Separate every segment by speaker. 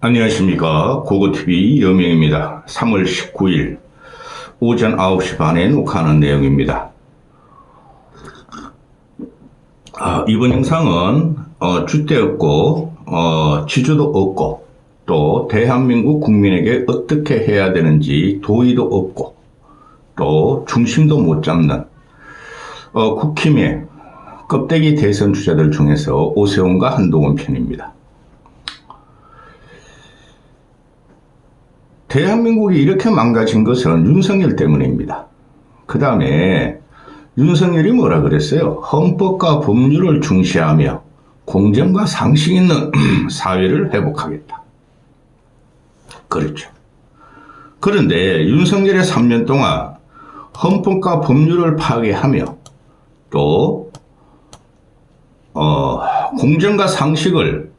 Speaker 1: 안녕하십니까. 고고TV 여명입니다. 3월 19일 오전 9시 반에 녹화하는 내용입니다. 이번 영상은 주대 없고 지주도 없고 또 대한민국 국민에게 어떻게 해야 되는지 도의도 없고 또 중심도 못 잡는 국힘의 껍데기 대선 주자들 중에서 오세훈과 한동훈 편입니다. 대한민국이 이렇게 망가진 것은 윤석열 때문입니다. 그 다음에 윤석열이 뭐라 그랬어요? 헌법과 법률을 중시하며 공정과 상식 있는 사회를 회복하겠다. 그렇죠. 그런데 윤석열의 3년 동안 헌법과 법률을 파괴하며 또 공정과 상식을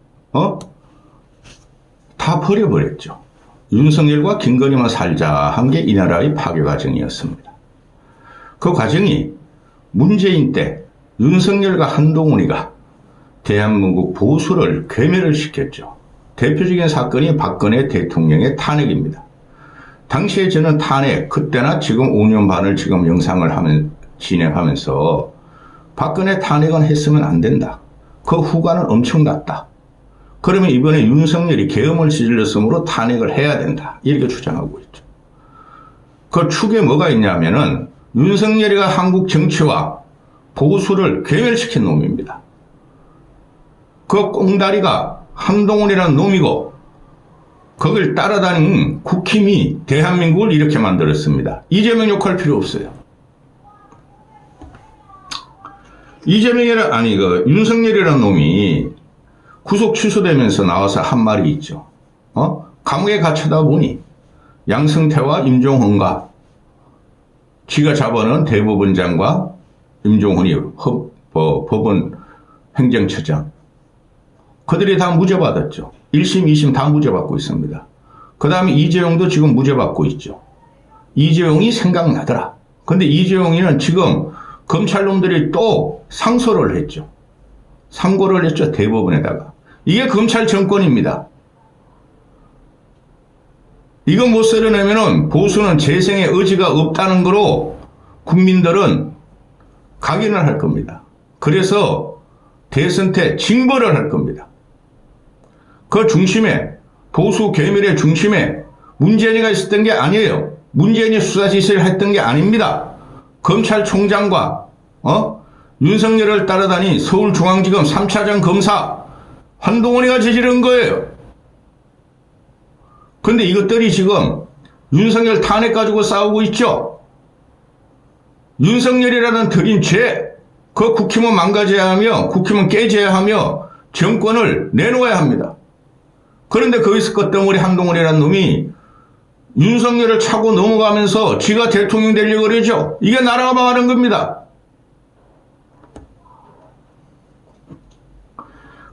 Speaker 1: 다 버려버렸죠. 윤석열과 김건희만 살자 한 게 이 나라의 파괴 과정이었습니다. 그 과정이 문재인 때 윤석열과 한동훈이가 대한민국 보수를 괴멸을 시켰죠. 대표적인 사건이 박근혜 대통령의 탄핵입니다. 당시에 저는 탄핵, 그때나 지금 5년 반을 지금 영상을 진행하면서 박근혜 탄핵은 했으면 안 된다. 그 후과는 엄청났다. 그러면 이번에 윤석열이 계엄을 저질렀으므로 탄핵을 해야 된다. 이렇게 주장하고 있죠. 그 축에 뭐가 있냐면은 윤석열이가 한국 정치와 보수를 괴멸시킨 놈입니다. 그 꽁다리가 한동훈이라는 놈이고 거길 따라다닌 국힘이 대한민국을 이렇게 만들었습니다. 이재명 욕할 필요 없어요. 윤석열이라는 놈이 구속 취소되면서 나와서 한 말이 있죠. 감옥에 갇혀다 보니 양승태와 임종헌과 지가 잡아놓은 대법원장과 임종헌이 법원 행정처장 그들이 다 무죄 받았죠. 1심, 2심 다 무죄 받고 있습니다. 그 다음에 이재용도 지금 무죄 받고 있죠. 이재용이 생각나더라. 근데 이재용이는 지금 검찰놈들이 또 상소를 했죠. 상고를 했죠. 대법원에다가. 이게 검찰 정권입니다. 이거 못 쓸어내면은 보수는 재생의 의지가 없다는 거로 국민들은 각인을 할 겁니다. 그래서 대선 때 징벌을 할 겁니다. 그 중심에 보수 괴멸의 중심에 문재인이가 있었던 게 아니에요. 문재인이 수사지시를 했던 게 아닙니다. 검찰총장과 윤석열을 따라다닌 서울중앙지검 3차장 검사 한동훈이가 저지른 거예요. 근데 이것들이 지금 윤석열 탄핵 가지고 싸우고 있죠. 윤석열이라는 들인 죄, 그 국힘은 망가져야 하며 국힘은 깨져야 하며 정권을 내놓아야 합니다. 그런데 거기서 껐덩어리 한동훈이라는 놈이 윤석열을 차고 넘어가면서 지가 대통령 되려고 그러죠. 이게 나라가 망하는 겁니다.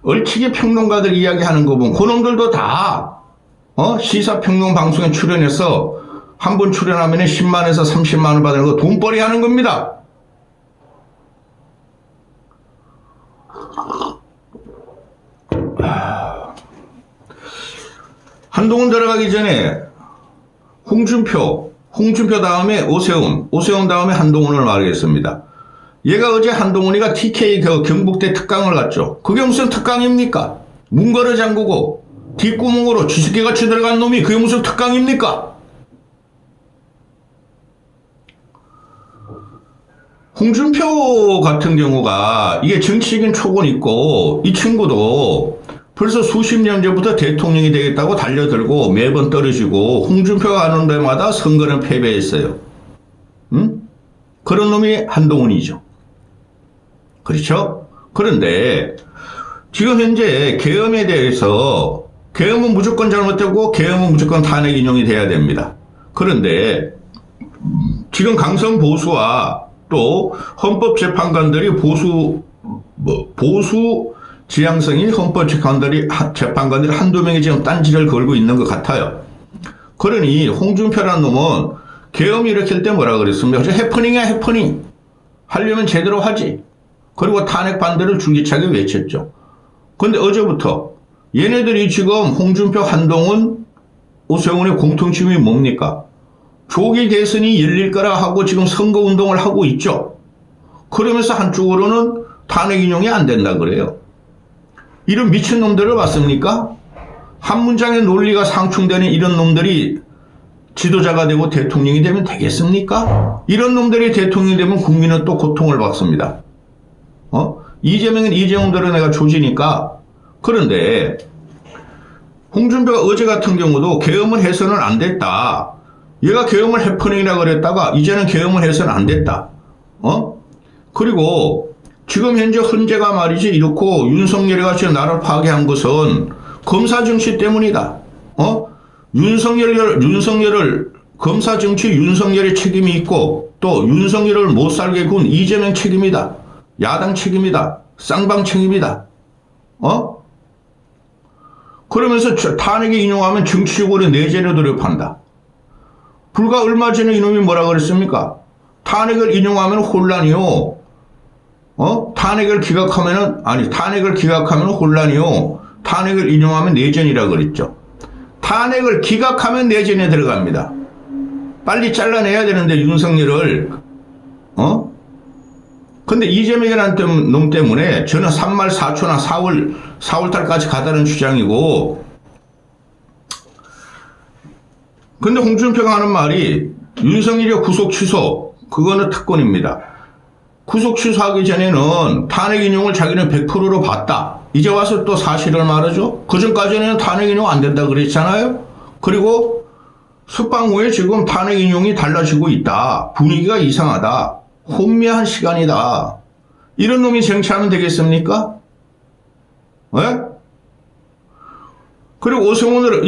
Speaker 1: 얼치기 평론가들 이야기하는 거 보면 그놈들도 다 시사평론 방송에 출연해서 한 번 출연하면 10만에서 30만 원 받는 거 돈벌이 하는 겁니다. 한동훈 들어가기 전에 홍준표 다음에 오세훈 다음에 한동훈을 말하겠습니다. 얘가 어제 한동훈이가 TK 경북대 특강을 갔죠. 그게 무슨 특강입니까? 문거를 잠그고 뒷구멍으로 쥐새끼같이 들어간 놈이 그게 무슨 특강입니까? 홍준표 같은 경우가 이게 정치적인 촉은 있고 이 친구도 벌써 수십 년 전부터 대통령이 되겠다고 달려들고 매번 떨어지고 홍준표가 가는 데마다 선거는 패배했어요. 그런 놈이 한동훈이죠. 그렇죠? 그런데 지금 현재 계엄에 대해서 계엄은 무조건 잘못되고 계엄은 무조건 탄핵 인용이 돼야 됩니다. 그런데 지금 강성 보수와 또 헌법재판관들이 보수 지향성인 헌법재판관들이 한두 명이 지금 딴지를 걸고 있는 것 같아요. 그러니 홍준표라는 놈은 계엄 일으킬 때 뭐라 그랬습니까? 해프닝이야 해프닝. 하려면 제대로 하지. 그리고 탄핵 반대를 줄기차게 외쳤죠. 그런데 어제부터 얘네들이 지금 홍준표, 한동훈, 오세훈의 공통점이 뭡니까? 조기 대선이 열릴 거라 하고 지금 선거운동을 하고 있죠. 그러면서 한쪽으로는 탄핵 인용이 안 된다 그래요. 이런 미친놈들을 봤습니까? 한 문장의 논리가 상충되는 이런 놈들이 지도자가 되고 대통령이 되면 되겠습니까? 이런 놈들이 대통령이 되면 국민은 또 고통을 받습니다. 이재명은 이재명대로 내가 조지니까. 그런데 홍준표가 어제 같은 경우도 계엄을 해서는 안 됐다. 얘가 계엄을 해프닝이라 그랬다가 이제는 계엄을 해서는 안 됐다. 그리고 지금 현재 헌재가 말이지 이렇고 윤석열이 같이 나라를 파괴한 것은 검사 정치 때문이다. 윤석열을 검사 정치 윤석열의 책임이 있고 또 윤석열을 못 살게 군 이재명 책임이다. 야당 책임이다. 쌍방 책임이다. 그러면서 탄핵에 인용하면 정치적으로 내재를 돌입한다. 불과 얼마 전에 이놈이 뭐라 그랬습니까? 탄핵을 인용하면 혼란이요. 탄핵을 기각하면 혼란이요. 탄핵을 인용하면 내전이라 그랬죠. 탄핵을 기각하면 내전에 들어갑니다. 빨리 잘라내야 되는데 윤석열을 근데 이재명이라는 놈 때문에 저는 3말 4초나 4월달까지 가다는 주장이고 근데 홍준표가 하는 말이 윤석열이 구속 취소 그거는 특권입니다. 구속 취소하기 전에는 탄핵 인용을 자기는 100%로 봤다. 이제 와서 또 사실을 말하죠. 그전까지는 탄핵 인용 안 된다 그랬잖아요. 그리고 석방 후에 지금 탄핵 인용이 달라지고 있다. 분위기가 이상하다. 혼미한 시간이다. 이런 놈이 정치하면 되겠습니까? 예? 그리고 오세훈을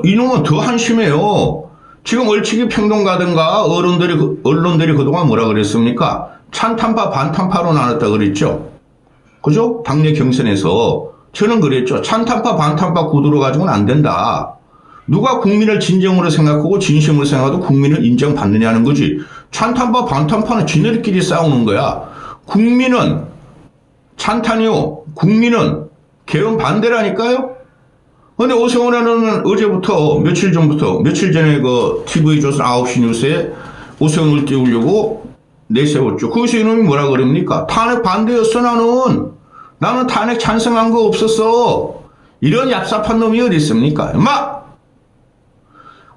Speaker 1: 이놈은 더 한심해요. 지금 얼치기 평론가든가 언론들이 그동안 뭐라 그랬습니까? 찬탄파 반탄파로 나눴다 그랬죠. 그죠? 당내 경선에서 저는 그랬죠. 찬탄파 반탄파 구도로 가지고는 안 된다. 누가 국민을 진정으로 생각하고 진심으로 생각해도 국민을 인정받느냐는 거지. 찬탄파 반탄파는 지네들끼리 싸우는 거야. 국민은 찬탄이요. 국민은 계엄 반대라니까요. 근데 오세훈은 어제부터 며칠 전에 그 TV조선 9시 뉴스에 오세훈을 띄우려고 내세웠죠. 거기서 이놈이 뭐라 그럽니까? 탄핵 반대였어 나는 탄핵 찬성한 거 없었어. 이런 얍삽한 놈이 어디 있습니까?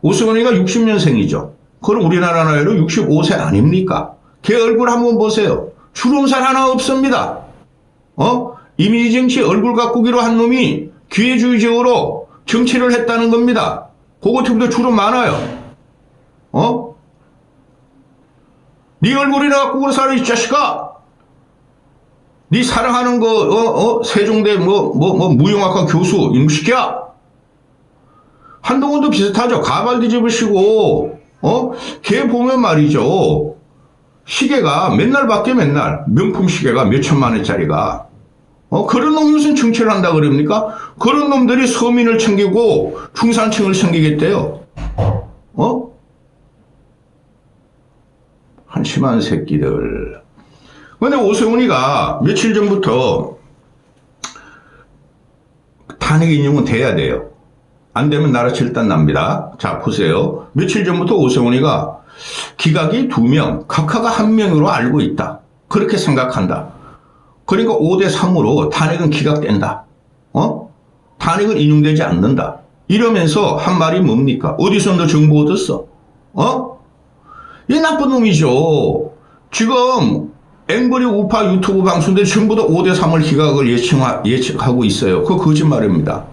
Speaker 1: 오세훈이가 60년생이죠. 그럼 우리나라 나이로 65세 아닙니까? 걔 얼굴 한번 보세요. 주름살 하나 없습니다. 이미지 정치 얼굴 가꾸기로 한 놈이 기회주의적으로 정치를 했다는 겁니다. 그거 때문에 주름 많아요. 네 얼굴이나 가꾸고 살아 이 자식아. 네 사랑하는 세종대 무용학과 교수 이놈 시키야. 한동훈도 비슷하죠. 가발 뒤집으시고 걔 보면 말이죠. 시계가 맨날 바뀌어 맨날. 명품 시계가 몇 천만 원짜리가. 그런 놈이 무슨 정치를 한다 그럽니까? 그런 놈들이 서민을 챙기고 중산층을 챙기겠대요. 한심한 새끼들. 근데 오세훈이가 며칠 전부터 탄핵 인용은 돼야 돼요. 안 되면 나라 절단 납니다. 자, 보세요. 며칠 전부터 오세훈이가 기각이 2명, 각하가 1명으로 알고 있다. 그렇게 생각한다. 그러니까 5대3으로 탄핵은 기각된다. 탄핵은 인용되지 않는다. 이러면서 한 말이 뭡니까? 어디서 너 정보 얻었어? 이 나쁜 놈이죠. 지금 앵벌이 우파 유튜브 방송들 전부 다 5대3을 기각을 예측하고 있어요. 그거 거짓말입니다.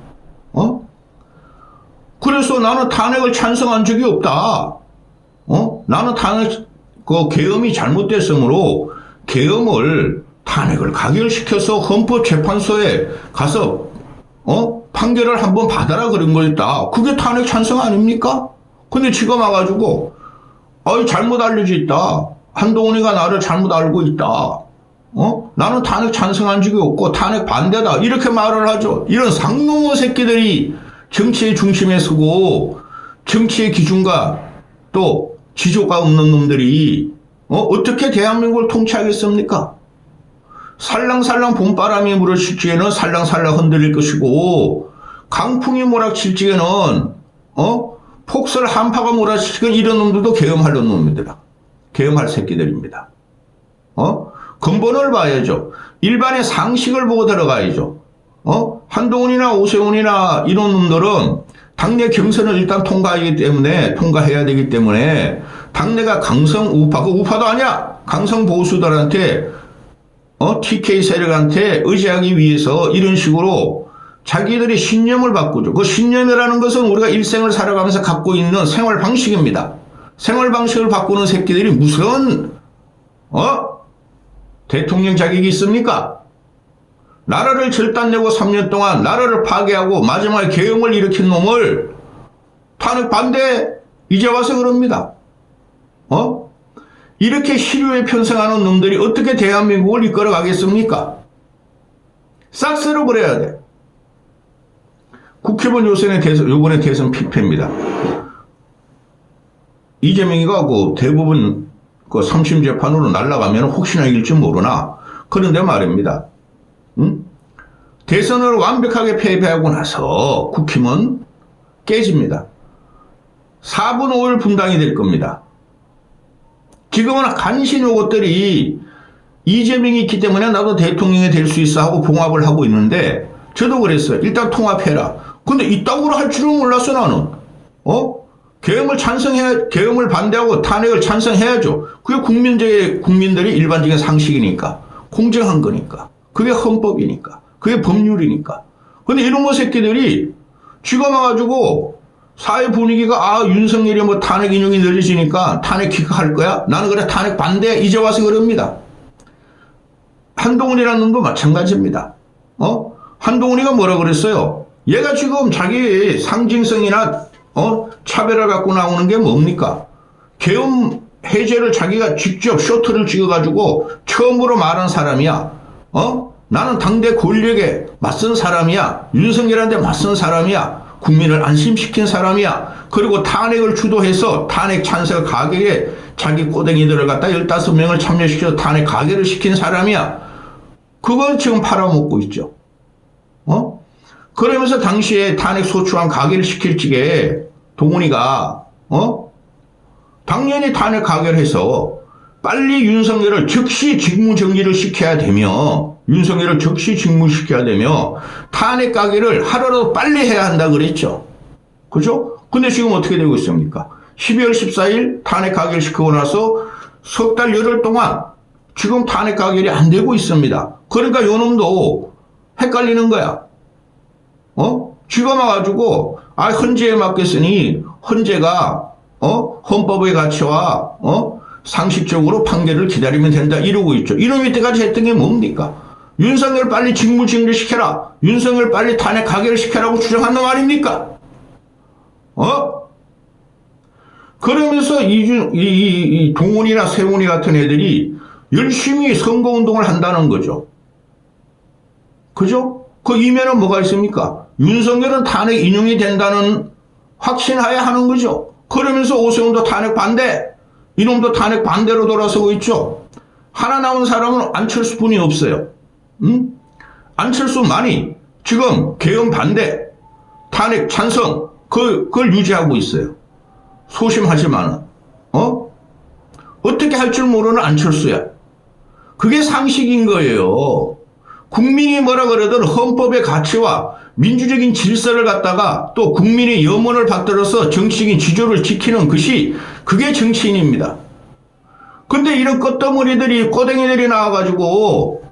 Speaker 1: 그래서 나는 탄핵을 찬성한 적이 없다. 나는 계엄이 잘못됐으므로 탄핵을 가결시켜서 헌법재판소에 가서, 판결을 한번 받아라 그런 거였다. 그게 탄핵 찬성 아닙니까? 근데 지금 와가지고, 잘못 알려져 있다. 한동훈이가 나를 잘못 알고 있다. 나는 탄핵 찬성한 적이 없고 탄핵 반대다. 이렇게 말을 하죠. 이런 상놈의 새끼들이 정치의 중심에 서고 정치의 기준과 또 지조가 없는 놈들이 어떻게 대한민국을 통치하겠습니까? 살랑살랑 봄바람이 물어칠 기에는 살랑살랑 흔들릴 것이고 강풍이 몰아칠 적에는 폭설 한파가 몰아칠 적엔 이런 놈들도 계엄하려는 놈들이다. 계엄할 새끼들입니다. 근본을 봐야죠. 일반의 상식을 보고 들어가야죠. 한동훈이나 오세훈이나 이런 놈들은 당내 경선을 일단 통과해야 되기 때문에 당내가 강성 우파, 그 우파도 아니야. 강성 보수들한테 TK 세력한테 의지하기 위해서 이런 식으로 자기들이 신념을 바꾸죠. 그 신념이라는 것은 우리가 일생을 살아가면서 갖고 있는 생활 방식입니다. 생활 방식을 바꾸는 새끼들이 무슨 대통령 자격이 있습니까? 나라를 절단내고 3년 동안 나라를 파괴하고 마지막에 계엄을 일으킨 놈을 탄핵 반대 이제 와서 그럽니다. 이렇게 시류에 편성하는 놈들이 어떻게 대한민국을 이끌어 가겠습니까? 싹 쓸어버려야 돼. 국회의원 요번에 대선 필패입니다. 이재명이가 대부분 3심 재판으로 날아가면 혹시나 이길지 모르나. 그런데 말입니다. 대선을 완벽하게 패배하고 나서 국힘은 깨집니다. 4분 5일 분당이 될 겁니다. 지금은 간신히 이것들이 이재명이 있기 때문에 나도 대통령이 될 수 있어 하고 봉합을 하고 있는데 저도 그랬어요. 일단 통합해라. 근데 이따구로 할 줄은 몰랐어 나는. 계엄을 반대하고 탄핵을 찬성해야죠. 그게 국민들이 일반적인 상식이니까. 공정한 거니까. 그게 헌법이니까. 그게 법률이니까. 근데 이런 새끼들이 쥐가 와가지고 사회 분위기가 윤석열이 탄핵 인용이 늘어지니까 탄핵 기각할 거야? 나는 그래 탄핵 반대 이제 와서 그럽니다. 한동훈이라는 놈도 마찬가지입니다. 한동훈이가 뭐라 그랬어요? 얘가 지금 자기 상징성이나 차별을 갖고 나오는 게 뭡니까? 계엄 해제를 자기가 직접 쇼트를 찍어가지고 처음으로 말한 사람이야. 나는 당대 권력에 맞선 사람이야. 윤석열한테 맞선 사람이야. 국민을 안심시킨 사람이야. 그리고 탄핵을 주도해서 탄핵 찬성 가결에 자기 꼬댕이들을 갖다 15명을 참여시켜서 탄핵 가결을 시킨 사람이야. 그걸 지금 팔아먹고 있죠. 그러면서 당시에 탄핵 소추안 가결을 시킬 적에 동훈이가 당연히 탄핵 가결해서 빨리 윤석열을 즉시 직무정지를 시켜야 되며 탄핵 가결을 하루라도 빨리 해야 한다 그랬죠. 그죠? 근데 지금 어떻게 되고 있습니까? 12월 14일 탄핵 가결 시키고 나서 석 달 열흘 동안 지금 탄핵 가결이 안 되고 있습니다. 그러니까 요놈도 헷갈리는 거야. 쥐가 와가지고 헌재에 맡겼으니 헌재가 헌법의 가치와 상식적으로 판결을 기다리면 된다 이러고 있죠. 이놈이 때까지 했던 게 뭡니까? 윤석열 빨리 직무정지 시켜라. 윤석열 빨리 탄핵 가결을 시켜라고 주장한 놈 아닙니까? 그러면서 이 동훈이나 세훈이 같은 애들이 열심히 선거운동을 한다는 거죠. 그죠? 그 이면은 뭐가 있습니까? 윤석열은 탄핵 인용이 된다는 확신하에 하는 거죠. 그러면서 오세훈도 탄핵 반대, 이놈도 탄핵 반대로 돌아서고 있죠. 하나 나온 사람은 안철수뿐이 없어요. 안철수만이 지금 계엄 반대, 탄핵 찬성 그걸 유지하고 있어요. 소심하지만 어떻게 할 줄 모르는 안철수야. 그게 상식인 거예요. 국민이 뭐라 그러든 헌법의 가치와 민주적인 질서를 갖다가 또 국민의 염원을 받들어서 정치적인 지조를 지키는 것이 그게 정치인입니다. 근데 이런 껐덩어리들이 꼬댕이들이 나와가지고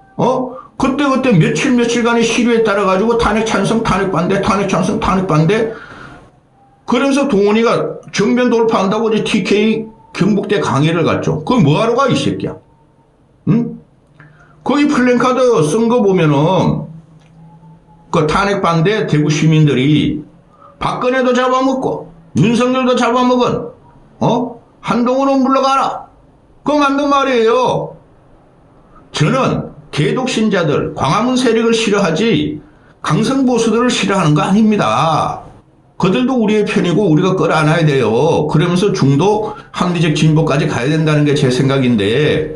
Speaker 1: 그때 며칠간의 시류에 따라가지고 탄핵 찬성 탄핵 반대 탄핵 찬성 탄핵 반대 그러면서 동원이가 정면 돌파한다고 이제 TK 경북대 강의를 갔죠. 그거 뭐하러 가 이 새끼야. 응? 거기 플랜카드 쓴 거 보면은 그 탄핵 반대 대구 시민들이 박근혜도 잡아먹고 윤석열도 잡아먹은 한동훈은 물러가라. 그거 맞는 말이에요. 저는 개독신자들 광화문 세력을 싫어하지 강성보수들을 싫어하는 거 아닙니다. 그들도 우리의 편이고 우리가 끌어안아야 돼요. 그러면서 중도 합리적 진보까지 가야 된다는 게 제 생각인데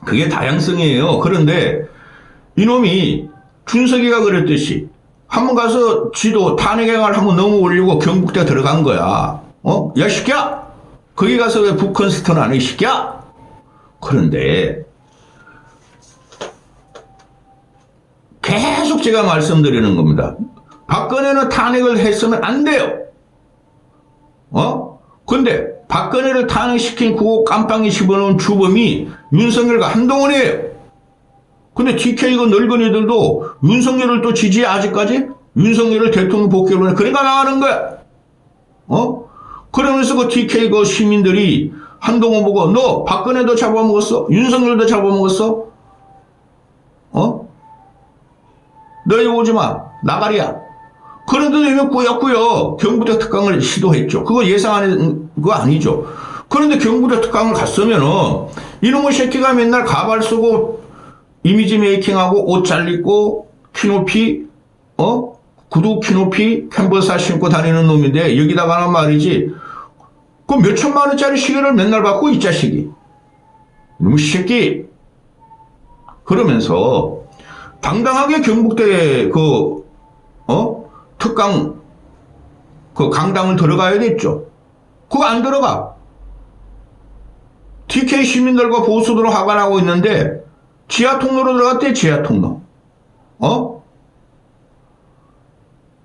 Speaker 1: 그게 다양성이에요. 그런데 이놈이 준석이가 그랬듯이 한번 가서 지도 탄핵행을 한번 넘어올리고 경북대 들어간 거야. 야, 시끼야! 거기 가서 왜 북한 스턴 안 해, 시끼야! 그런데, 계속 제가 말씀드리는 겁니다. 박근혜는 탄핵을 했으면 안 돼요. 근데 박근혜를 탄핵시킨 그거 깜빵에 집어넣은 주범이 윤석열과 한동훈이에요. 근데 TK가 늙은이들도 윤석열을 또 지지해, 아직까지? 윤석열을 대통령 복귀를 해. 그러니까 나가는 거야. 그러면서 그 TK 그 시민들이 한동훈 보고, 너 박근혜도 잡아먹었어? 윤석열도 잡아먹었어? 너희 오지 마. 나가리야. 그런데도 이미 꾸역꾸역 경부대 특강을 시도했죠. 그거 예상하는 거 아니죠. 그런데 경부대 특강을 갔으면은 이놈의 새끼가 맨날 가발 쓰고 이미지 메이킹하고 옷 잘 입고 키높이 구두 키높이 캔버사 신고 다니는 놈인데 여기다가는 말이지 그 몇천만 원짜리 시계를 맨날 받고 이 자식이 이놈의 새끼 그러면서 당당하게 경북대 특강 강당을 들어가야 됐죠. 그거 안 들어가. TK 시민들과 보수들로 화가 나고 있는데 지하 통로로 들어갔대. 지하 통로.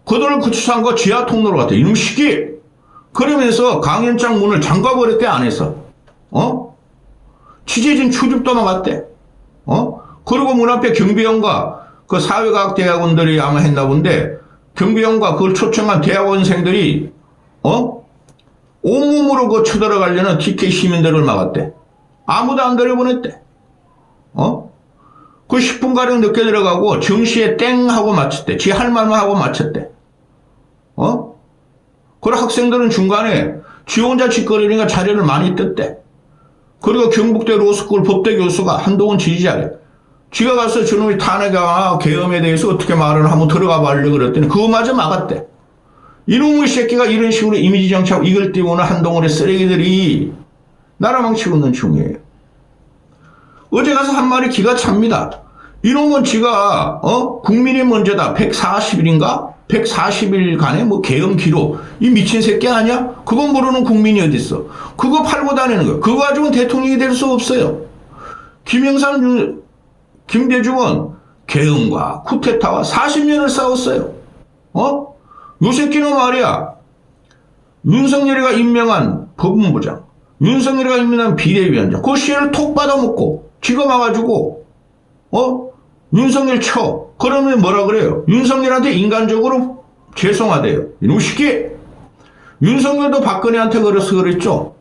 Speaker 1: 그들을 구치소한 거 지하 통로로 갔대. 이놈 시기. 그러면서 강연장 문을 잠가버렸대. 안에서. 취재진 출입도 막았대. 그리고 문 앞에 경비원과 그 사회과학 대학원들이 아마 했나 본데 경비원과 그걸 초청한 대학원생들이 온몸으로 그 쳐들어가려는 TK 시민들을 막았대. 아무도 안 들여보냈대. 그 10분가량 늦게 들어가고 정시에 땡 하고 마쳤대. 지 할 말만 하고 마쳤대. 그리고 학생들은 중간에 지 혼자 짓거리니까 자리를 많이 떴대. 그리고 경북대 로스쿨 법대 교수가 한동훈 지지자래. 지가 가서 저놈이 탄핵과 계엄에 대해서 어떻게 말을 한번 들어가 봐려고 그랬더니 그거마저 막았대. 이놈의 새끼가 이런 식으로 이미지 정치하고 이걸 띄우는 한동훈의 쓰레기들이 나라 망치고 있는 중이에요. 어제 가서 한 말이 기가 찹니다. 이놈은 지가 국민이 먼저다. 140일인가? 140일간의 뭐 계엄 기록. 이 미친 새끼 아니야? 그건 모르는 국민이 어딨어. 그거 팔고 다니는 거야. 그거 가지고는 대통령이 될 수 없어요. 김영삼, 김대중은 계엄과 쿠데타와 40년을 싸웠어요. 요 새끼는 말이야. 윤석열이가 임명한 법무부장, 윤석열이가 임명한 비대위원장, 그 시혜를 톡 받아먹고 지가 와가지고 윤석열 쳐. 그러면 뭐라 그래요? 윤석열한테 인간적으로 죄송하대요. 이놈 새끼. 윤석열도 박근혜한테 그래서 그랬죠.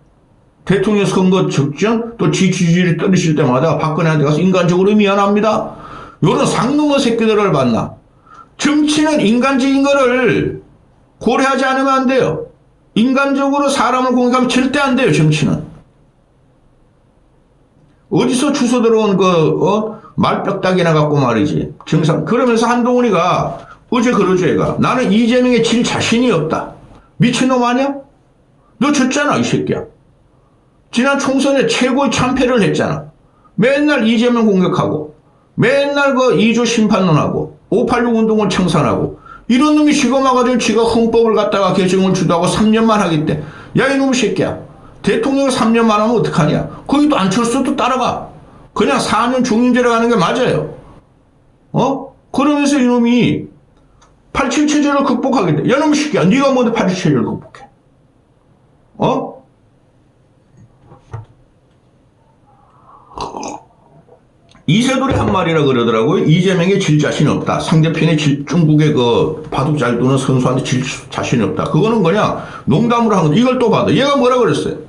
Speaker 1: 대통령 선거 직전 또 지지율이 떨어질 때마다 박근혜한테 가서 인간적으로 미안합니다. 요런 상놈의 새끼들을 만나. 정치는 인간적인 거를 고려하지 않으면 안 돼요. 인간적으로 사람을 공격하면 절대 안 돼요. 정치는. 어디서 주워 들어온 말뼈딱이나 갖고 말이지. 그러면서 한동훈이가 어제 그러죠. 얘가. 나는 이재명에 질 자신이 없다. 미친놈 아니야? 너 졌잖아 이 새끼야. 지난 총선에 최고의 참패를 했잖아. 맨날 이재명 공격하고 맨날 그 2조 심판론하고 586 운동을 청산하고 이런 놈이 지가 막아줄 지가 헌법을 갖다가 개정을 주다고 3년만 하겠대. 야 이놈의 새끼야. 대통령을 3년만 하면 어떡하냐. 거기도 안철수도 따라가. 그냥 4년 중임제로 가는 게 맞아요. 그러면서 이놈이 87 체제를 극복하겠대. 야 이놈의 새끼야. 네가 뭔데 87 체제를 극복해. 이세돌이 한 말이라 그러더라고요. 이재명에 질 자신 없다. 상대편의 중국의 그 바둑 잘 두는 선수한테 질 자신이 없다. 그거는 그냥 농담으로 한 건데 이걸 또 받아. 얘가 뭐라 그랬어요?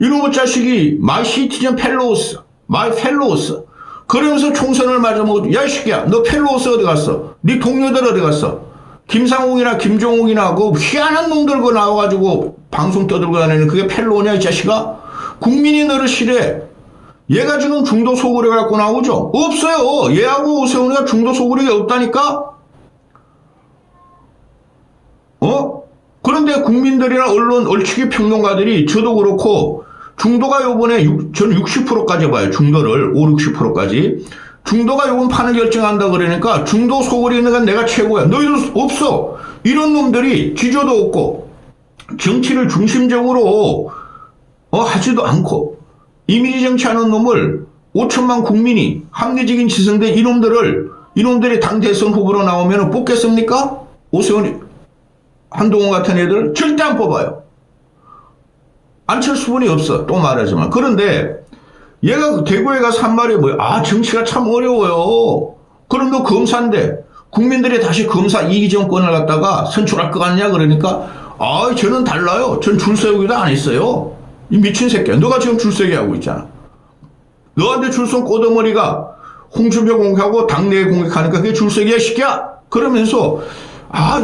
Speaker 1: 이놈의 자식이 마이 시티즌 펠로우스, 마이 펠로우스. 그러면서 총선을 맞아먹고 야 이 새끼야 너 펠로우스 어디 갔어? 네 동료들 어디 갔어? 김상욱이나 김종욱이나 그 희한한 놈들 그 나와가지고 방송 떠들고 다니는 그게 펠로우냐 이 자식아? 국민이 너를 싫어해. 얘가 지금 중도 소구리 갖고 나오죠? 없어요. 얘하고 오세훈이가 중도 소구리가 없다니까? 그런데 국민들이나 언론, 얼치기 평론가들이 저도 그렇고 중도가 요번에 전 60%까지 봐요. 중도를 5, 60%까지. 중도가 요번 판을 결정한다 그러니까 중도 소굴이 있는 건 내가 최고야. 너희들 없어. 이런 놈들이 지조도 없고 정치를 중심적으로 하지도 않고 이미지 정치하는 놈을 5천만 국민이 합리적인 지성대 이놈들이 당 대선 후보로 나오면 뽑겠습니까? 오세훈, 한동훈 같은 애들 절대 안 뽑아요. 안철수 분이 없어. 또 말하지만. 그런데 얘가 대구에 가서 한 말이 뭐야? 정치가 참 어려워요. 그럼 너 검사인데 국민들이 다시 검사 이기 정권을 갖다가 선출할 것 같냐? 그러니까 저는 달라요. 전 줄 세우기도 안 했어요. 이 미친 새끼야. 너가 지금 줄 세게 하고 있잖아. 너한테 줄 선 꼬더머리가 홍준표 공격하고 당내에 공격하니까 그게 줄 세기야, 시끼야. 그러면서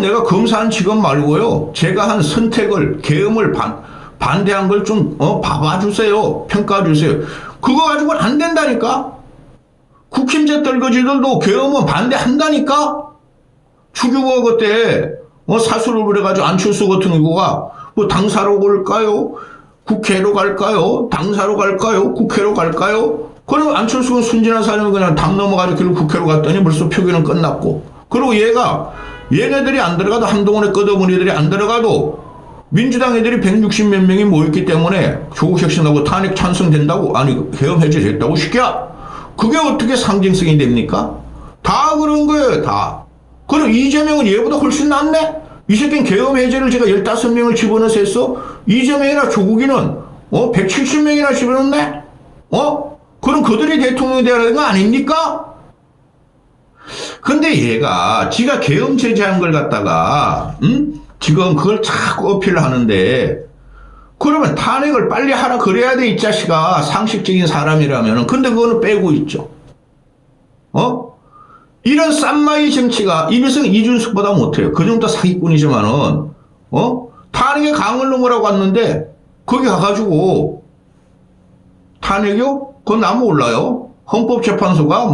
Speaker 1: 내가 검사한 직업 말고요. 제가 한 선택을, 계엄을 반대한 걸 좀 봐봐주세요. 평가해주세요. 그거 가지고는 안 된다니까. 국힘제 떨거지들도 계엄은 반대한다니까. 추규호 그때 사수를 부려가지고 안철수 같은 경우가 당사로 갈까요? 국회로 갈까요? 당사로 갈까요? 국회로 갈까요? 그럼 안철수는 순진한 사람이 그냥 담 넘어가지고 결국 국회로 갔더니 벌써 표기는 끝났고. 그리고 얘네들이 안 들어가도 한동훈의 끄더머니들이 안 들어가도 민주당 애들이 160 몇 명이 모였기 때문에 조국 혁신하고 탄핵 찬성된다고 계엄 해제됐다고 시키야. 그게 어떻게 상징성이 됩니까? 다 그런 거예요, 다. 그럼 이재명은 얘보다 훨씬 낫네? 이 새끼는 계엄 해제를 제가 15명을 집어넣어서 했어? 이재명이나 조국이는 170명이나 집어넣네? 그럼 그들이 대통령이 되라는 거 아닙니까? 근데 얘가 지가 계엄 제재한 걸 갖다가 지금 그걸 자꾸 어필하는데 그러면 탄핵을 빨리 하라 그래야 돼, 이 자식아. 상식적인 사람이라면. 근데 그거는 빼고 있죠. 이런 쌈마이 정치가 이래서 이준석보다 못해요. 그 정도 사기꾼이지만은 탄핵에 강을 넘으라고 왔는데 거기 가가지고 탄핵이요? 그건 나 몰라요. 헌법재판소가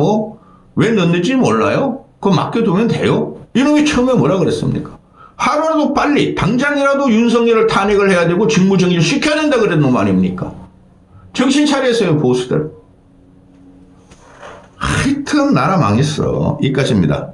Speaker 1: 왜 넣는지 몰라요. 그거 맡겨두면 돼요. 이놈이 처음에 뭐라 그랬습니까? 하루라도 빨리 당장이라도 윤석열을 탄핵을 해야 되고 직무정지를 시켜야 된다 그랬는 놈 아닙니까? 정신 차리세요, 보수들. 하여튼 나라 망했어. 이까지입니다.